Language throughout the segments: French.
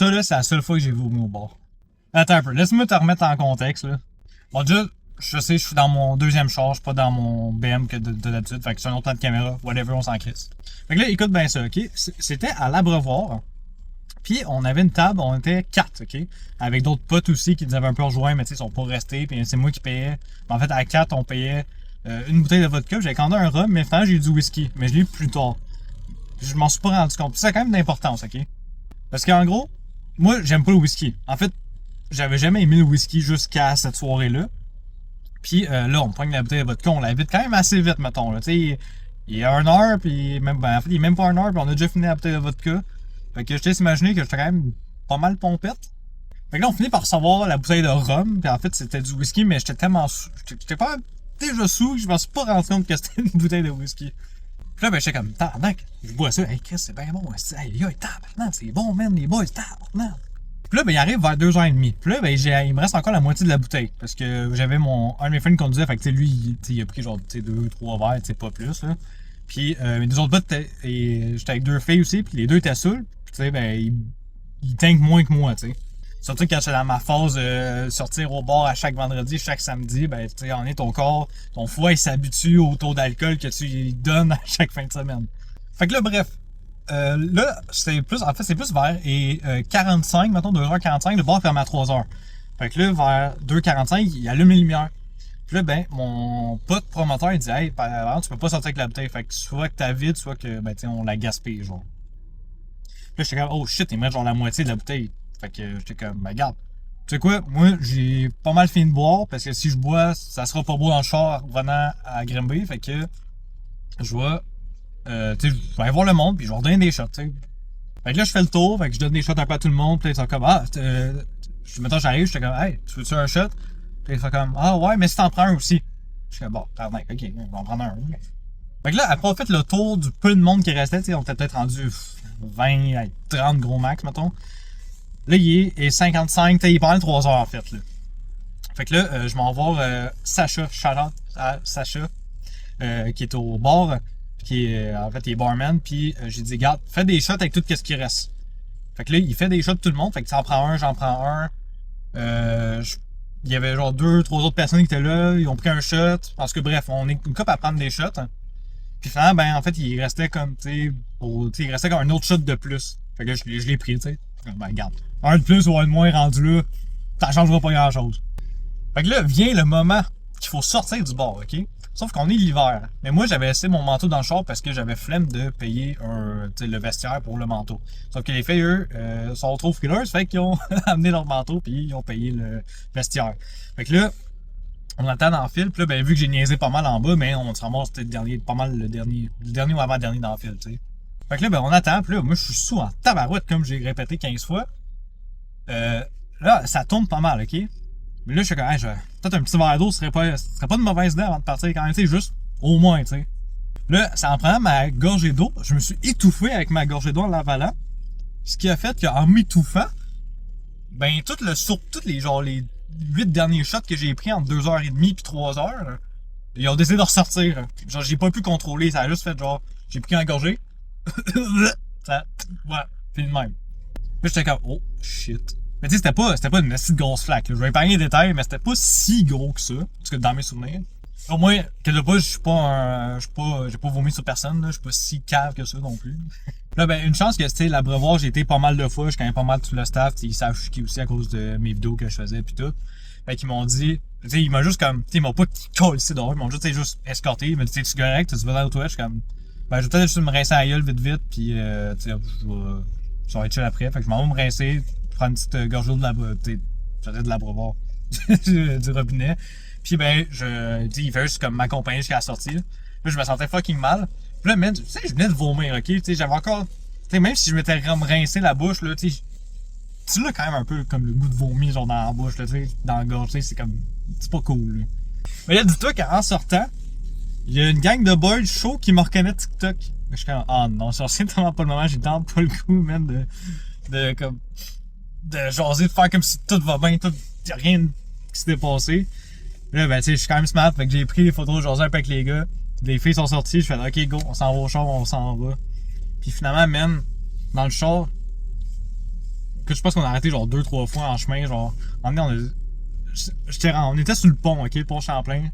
Ça, là, c'est la seule fois que j'ai vomi au bar. Attends un peu, laisse-moi te remettre en contexte, là. Bon, déjà, je sais, je suis dans mon deuxième char, je suis pas dans mon BM que de d'habitude, fait que c'est un autre temps de caméra, whatever, on s'en crisse. Fait que là, écoute bien ça, ok? C'était à l'Abreuvoir, puis on avait une table, on était 4, ok? Avec d'autres potes aussi qui nous avaient un peu rejoints, mais tu sais, ils sont pas restés, puis c'est moi qui payais. Mais en fait, à 4, on payait une bouteille de vodka, j'avais commandé un rhum, mais finalement, j'ai eu du whisky, mais je l'ai eu plus tard. Je m'en suis pas rendu compte. Ça a quand même d'importance, ok? Parce qu'en gros, moi, j'aime pas le whisky. En fait, j'avais jamais aimé le whisky jusqu'à cette soirée-là. Puis là, on prend la bouteille de vodka, on la vide quand même assez vite, mettons. Là. Il y a 1 heure, puis même, ben, en fait, il est même pas 1 heure, puis on a déjà fini la bouteille de vodka. Fait que je t'ai imaginé que j'étais quand même pas mal pompette. Fait que là, on finit par recevoir la bouteille de rhum, puis en fait, c'était du whisky, mais j'étais tellement sous. J'étais pas déjà sous que je me suis pas rendu compte que c'était une bouteille de whisky. Puis là, ben, j'étais comme, tabarnak, je bois ça, hey, Chris, c'est bien bon, hey, yo, tabarnak, c'est bon, man, les boys, tabarnak. Puis là, ben, il arrive vers 2h30. Puis là, ben, il me reste encore la moitié de la bouteille. Parce que j'avais un de mes friends qui conduisait. Fait que, tu sais, lui, il a pris genre, 2-3 verres, tu sais, pas plus, là. Puis, mes deux autres potes, j'étais avec 2 filles aussi. Puis les deux étaient saouls. Puis, tu sais, ben, ils tankent moins que moi, tu sais. Surtout quand j'étais dans ma phase sortir au bar à chaque vendredi, chaque samedi, ben, tu sais, on est ton corps, ton foie, il s'habitue au taux d'alcool que tu lui donnes à chaque fin de semaine. Fait que là, bref. Là, c'est plus vers 45, mettons 2h45, le bar ferme à 3h. Fait que là, vers 2h45, il allume les lumières. Puis là, ben, mon pote promoteur, il dit, hey, par exemple, tu peux pas sortir avec la bouteille. Fait que soit que t'as vide, soit que, ben, tu sais, on la gaspille, genre. Puis là, j'étais comme, oh shit, il me reste genre la moitié de la bouteille. Fait que j'étais comme, ben, regarde. Tu sais quoi, moi, j'ai pas mal fini de boire, parce que si je bois, ça sera pas beau dans le char revenant à Grimby. Fait que, je vais. Tu sais, je vais aller voir le monde, puis je vais leur donner des shots, tu sais. Fait que là, je fais le tour, fait que je donne des shots un peu à tout le monde, puis là, ils sont comme, mettons, j'arrive, j'étais comme, hey, tu veux-tu un shot? Puis ils sont comme, ah ouais, mais si t'en prends un aussi. Je suis comme, bon, pardon, ok, on va en prendre un. Fait que là, après, on fait le tour du peu de monde qui restait, tu sais, on était peut-être rendu 20, 30 gros max, mettons. Là, il est 55, tu sais, il est pas mal 3 heures, en fait, là. Fait que là, je m'en vais voir Sacha, Charlotte, Sacha, qui est au bar. Qui est, en fait, il est barman, puis j'ai dit, regarde, fais des shots avec tout ce qui reste. Fait que là, il fait des shots de tout le monde, fait que tu en prends un, j'en prends un. Il y avait genre 2-3 autres personnes qui étaient là, ils ont pris un shot. Parce que bref, on est une couple à prendre des shots. Hein. Puis finalement, ben, en fait, il restait comme, tu sais, il restait comme un autre shot de plus. Fait que là, je l'ai pris, tu sais. Ben, regarde, un de plus ou un de moins rendu là, ça changera pas grand-chose. Fait que là, vient le moment qu'il faut sortir du bar, ok? Sauf qu'on est l'hiver. Mais moi, j'avais laissé mon manteau dans le char parce que j'avais flemme de payer le vestiaire pour le manteau. Sauf que les filles, eux, sont trop frileuses, fait qu'ils ont amené leur manteau puis ils ont payé le vestiaire. Fait que là, on attend dans le fil. Puis là, ben, vu que j'ai niaisé pas mal en bas, mais on se ramasse le dernier ou avant-dernier dans le fil, tu sais. Fait que là, ben, on attend. Puis là, moi, je suis sous en tabarouette, comme j'ai répété 15 fois. Là, ça tourne pas mal, ok? Mais là, je suis comme, hey, peut-être un petit verre d'eau serait pas une mauvaise idée avant de partir quand même, tu sais, juste au moins, tu sais. Là, ça en prend ma gorgée d'eau. Je me suis étouffé avec ma gorgée d'eau en l'avalant. Ce qui a fait qu'en m'étouffant, ben, tous les 8 derniers shots que j'ai pris entre 2h30 puis 3h, ils ont décidé de ressortir. Genre, j'ai pas pu contrôler. Ça a juste fait genre, j'ai pris un gorgée. Ça, ouais, fini de même. Là, j'étais comme, oh, shit. Mais tu sais, c'était pas une si grosse flaque. Là. Je vais épargner les détails, mais c'était pas si gros que ça. Parce que dans mes souvenirs. Au moins, quelque part, j'ai pas vomi sur personne, là. Je suis pas si cave que ça non plus. Là, ben, une chance que, tu sais, l'Abreuvoir, j'ai été pas mal de fois. Je connais pas mal tout le staff. Ils savent je suis qui aussi à cause de mes vidéos que je faisais pis tout. Fait qu'ils m'ont dit, tu sais, ils m'ont juste comme, tu sais, ils m'ont pas collé dehors. Ils m'ont juste escorté. Ils m'ont dit, tu correct? Tu vas dans les toilettes? Je suis comme, ben, je vais peut-être juste me rincer à la gueule vite, pis, tu sais, ça va être chill après. Fait que je m'en vais me rincer. Prendre une petite gorgée de l'Abreuvoir du robinet. Puis ben, il fait juste comme m'accompagner jusqu'à la sortie. Là, je me sentais fucking mal. Puis là, man, tu sais, je venais de vomir, ok? Tu sais, j'avais encore. Tu sais, même si je m'étais rincé la bouche, là, tu sais, tu l'as quand même un peu comme le goût de vomi, genre dans la bouche, là, tu sais, dans la gorge, tu sais, c'est comme. C'est pas cool, là. Mais là, dis-toi qu'en sortant, il y a une gang de boys chauds qui me reconnaît TikTok. Je suis comme, ah non, c'est tellement pas le moment, j'ai tellement pas le goût, man, de jaser, de faire comme si tout va bien, y'a rien qui s'était passé. Là, ben, tu sais, je suis quand même smart, fait que j'ai pris des photos, de jaser un peu avec les gars. Les filles sont sorties, je fais, ok, go, on s'en va au char, on s'en va. Puis finalement, man, dans le char, que je pense qu'on a arrêté genre 2-3 fois en chemin, genre. On était sur le pont, ok, le pont Champlain.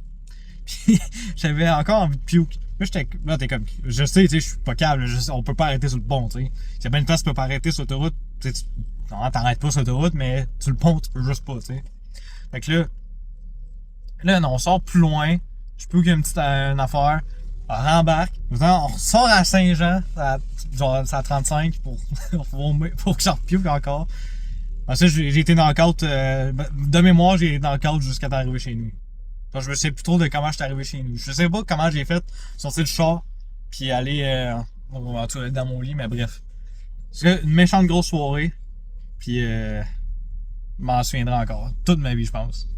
Puis j'avais encore envie de puke. Là, t'es comme. Je sais, tu sais, je suis pas câble, on peut pas arrêter sur le pont, tu sais. S'il y a bien une place tu peux pas arrêter sur l'autoroute, tu sais, non, t'arrêtes pas sur l'autoroute, mais sur le pont, tu peux juste pas, tu sais. Fait que là, non, on sort plus loin. Je peux qu'il y ait une affaire. On rembarque. On ressort à Saint-Jean, genre à 35 pour que j'en repuke encore. Ensuite, j'ai été knock-out. De mémoire, j'ai été knock-out jusqu'à t'arriver chez nous. Genre, je me sais plus trop de comment je suis arrivé chez nous. Je sais pas comment j'ai fait sortir le char puis aller en tout cas, dans mon lit, mais bref. C'est une méchante grosse soirée. Puis m'en souviendrai encore. Toute ma vie, je pense.